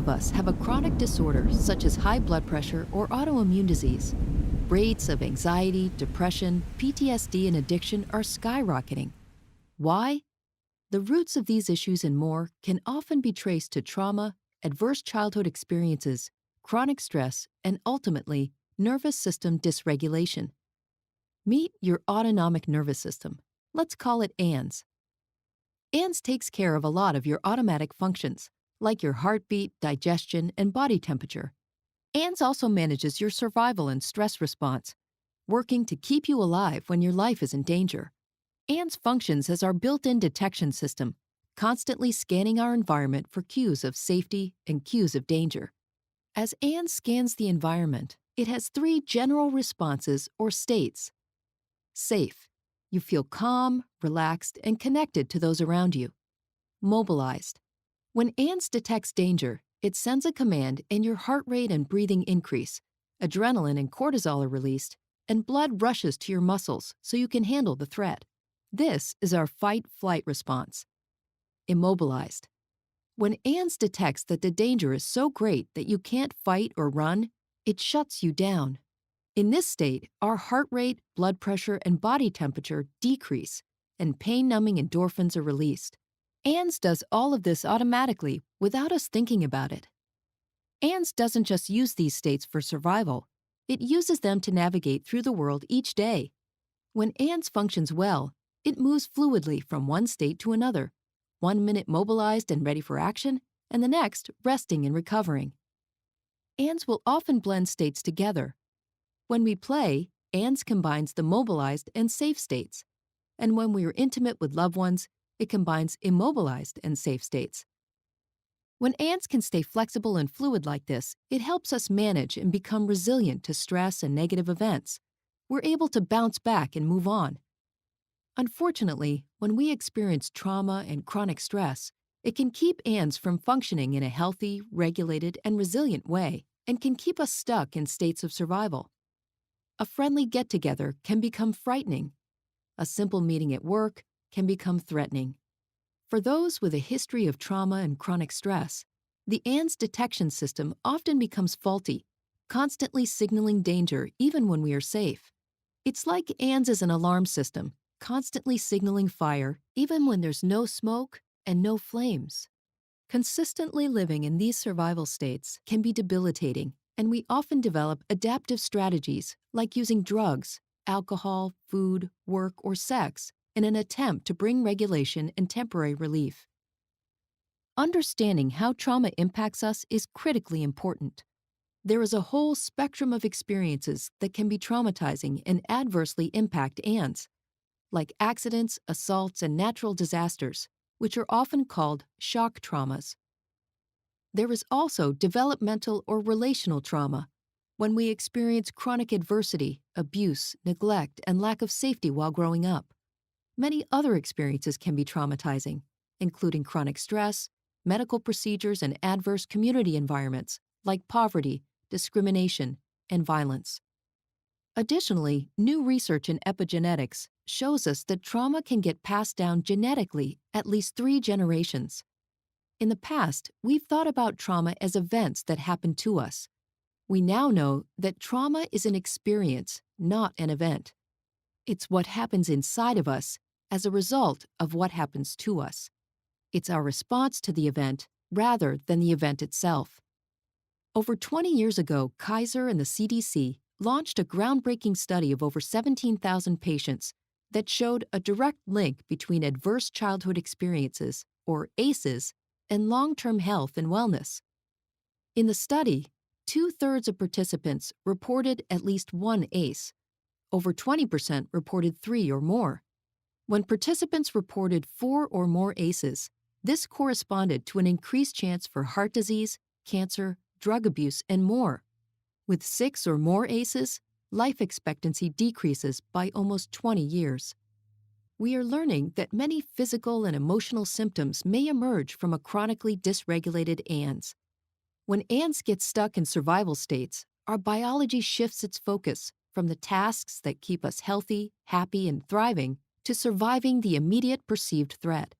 of us have a chronic disorder such as high blood pressure or autoimmune disease. Rates of anxiety, depression, PTSD, and addiction are skyrocketing. Why? The roots of these issues and more can often be traced to trauma, adverse childhood experiences, chronic stress, and ultimately, nervous system dysregulation. Meet your autonomic nervous system. Let's call it ANS. ANS takes care of a lot of your automatic functions, like your heartbeat, digestion, and body temperature. ANS also manages your survival and stress response, working to keep you alive when your life is in danger. ANS functions as our built-in detection system, constantly scanning our environment for cues of safety and cues of danger. As ANS scans the environment, it has three general responses or states. Safe. You feel calm, relaxed, and connected to those around you. Mobilized. When ANS detects danger, it sends a command and your heart rate and breathing increase, adrenaline and cortisol are released, and blood rushes to your muscles so you can handle the threat. This is our fight-flight response. Immobilized. When ANS detects that the danger is so great that you can't fight or run, it shuts you down. In this state, our heart rate, blood pressure, and body temperature decrease, and pain-numbing endorphins are released. ANS does all of this automatically without us thinking about it. ANS doesn't just use these states for survival, it uses them to navigate through the world each day. When ANS functions well, it moves fluidly from one state to another, 1 minute mobilized and ready for action, and the next resting and recovering. ANS will often blend states together. When we play, ANS combines the mobilized and safe states, and when we are intimate with loved ones, it combines immobilized and safe states. When ANS can stay flexible and fluid like this, it helps us manage and become resilient to stress and negative events. We're able to bounce back and move on. Unfortunately, when we experience trauma and chronic stress, it can keep ANS from functioning in a healthy, regulated, and resilient way, and can keep us stuck in states of survival. A friendly get-together can become frightening. A simple meeting at work can become threatening. For those with a history of trauma and chronic stress, the ANS detection system often becomes faulty, constantly signaling danger even when we are safe. It's like ANS is an alarm system, constantly signaling fire even when there's no smoke and no flames. Consistently living in these survival states can be debilitating, and we often develop adaptive strategies like using drugs, alcohol, food, work, or sex in an attempt to bring regulation and temporary relief. Understanding how trauma impacts us is critically important. There is a whole spectrum of experiences that can be traumatizing and adversely impact ANS, like accidents, assaults, and natural disasters, which are often called shock traumas. There is also developmental or relational trauma, when we experience chronic adversity, abuse, neglect, and lack of safety while growing up. Many other experiences can be traumatizing, including chronic stress, medical procedures, and adverse community environments like poverty, discrimination, and violence. Additionally, new research in epigenetics shows us that trauma can get passed down genetically at least 3 generations. In the past, we've thought about trauma as events that happen to us. We now know that trauma is an experience, not an event. It's what happens inside of us as a result of what happens to us. It's our response to the event rather than the event itself. Over 20 years ago, Kaiser and the CDC launched a groundbreaking study of over 17,000 patients that showed a direct link between adverse childhood experiences, or ACEs, and long-term health and wellness. In the study, 2/3 of participants reported at least one ACE. Over 20% reported 3 or more. When participants reported 4 or more ACEs, this corresponded to an increased chance for heart disease, cancer, drug abuse, and more. With 6 or more ACEs, life expectancy decreases by almost 20 years. We are learning that many physical and emotional symptoms may emerge from a chronically dysregulated ANS. When ANS gets stuck in survival states, our biology shifts its focus from the tasks that keep us healthy, happy, and thriving to surviving the immediate perceived threat.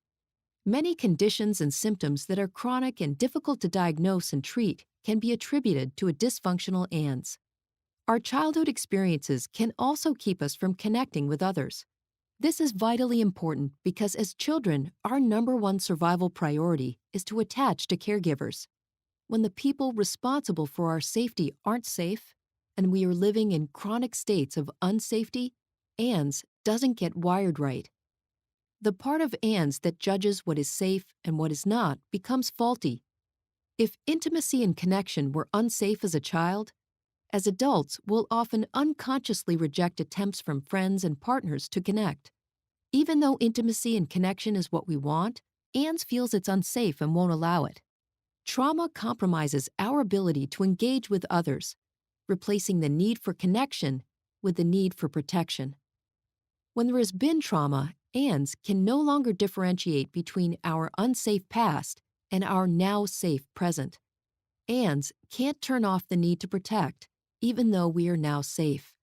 Many conditions and symptoms that are chronic and difficult to diagnose and treat can be attributed to a dysfunctional ANS. Our childhood experiences can also keep us from connecting with others. This is vitally important because as children, our number one survival priority is to attach to caregivers. When the people responsible for our safety aren't safe, and we are living in chronic states of unsafety, ANS doesn't get wired right. The part of ANS that judges what is safe and what is not becomes faulty. If intimacy and connection were unsafe as a child, as adults, we'll often unconsciously reject attempts from friends and partners to connect. Even though intimacy and connection is what we want, ANS feels it's unsafe and won't allow it. Trauma compromises our ability to engage with others, replacing the need for connection with the need for protection. When there has been trauma, ANS can no longer differentiate between our unsafe past and our now safe present. ANS can't turn off the need to protect, even though we are now safe.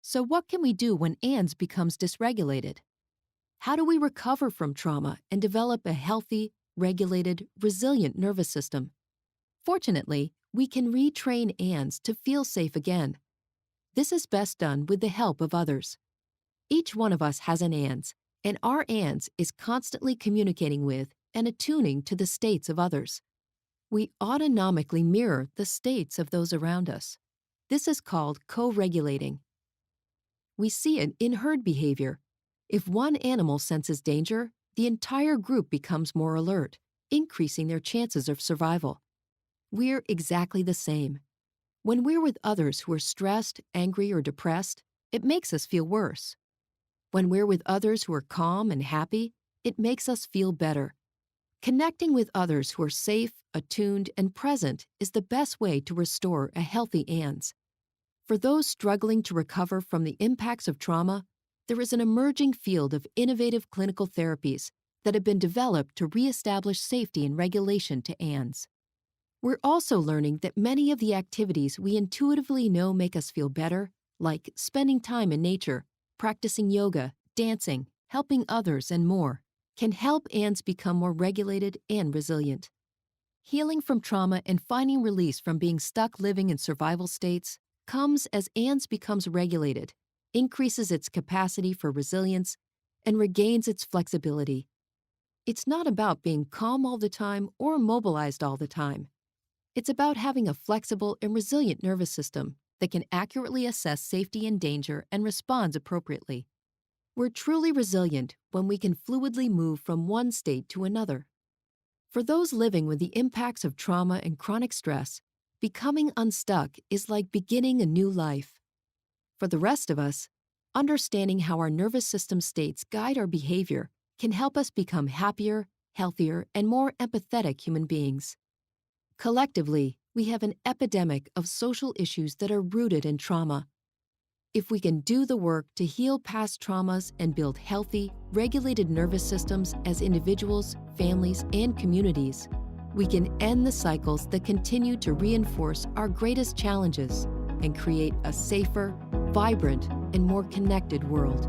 So what can we do when ANS becomes dysregulated? How do we recover from trauma and develop a healthy, regulated, resilient nervous system? Fortunately, we can retrain ANS to feel safe again. This is best done with the help of others. Each one of us has an ANS, and our ANS is constantly communicating with and attuning to the states of others. We autonomically mirror the states of those around us. This is called co-regulating. We see it in herd behavior. If one animal senses danger, the entire group becomes more alert, increasing their chances of survival. We're exactly the same. When we're with others who are stressed, angry, or depressed, it makes us feel worse. When we're with others who are calm and happy, it makes us feel better. Connecting with others who are safe, attuned, and present is the best way to restore a healthy ANS. For those struggling to recover from the impacts of trauma, there is an emerging field of innovative clinical therapies that have been developed to reestablish safety and regulation to ANS. We're also learning that many of the activities we intuitively know make us feel better, like spending time in nature, practicing yoga, dancing, helping others, and more, can help ANS become more regulated and resilient. Healing from trauma and finding release from being stuck living in survival states comes as ANS becomes regulated, increases its capacity for resilience, and regains its flexibility. It's not about being calm all the time or mobilized all the time. It's about having a flexible and resilient nervous system that can accurately assess safety and danger and responds appropriately. We're truly resilient when we can fluidly move from one state to another. For those living with the impacts of trauma and chronic stress, becoming unstuck is like beginning a new life. For the rest of us, understanding how our nervous system states guide our behavior can help us become happier, healthier, and more empathetic human beings. Collectively, we have an epidemic of social issues that are rooted in trauma. If we can do the work to heal past traumas and build healthy, regulated nervous systems as individuals, families, and communities, we can end the cycles that continue to reinforce our greatest challenges and create a safer, vibrant, and more connected world.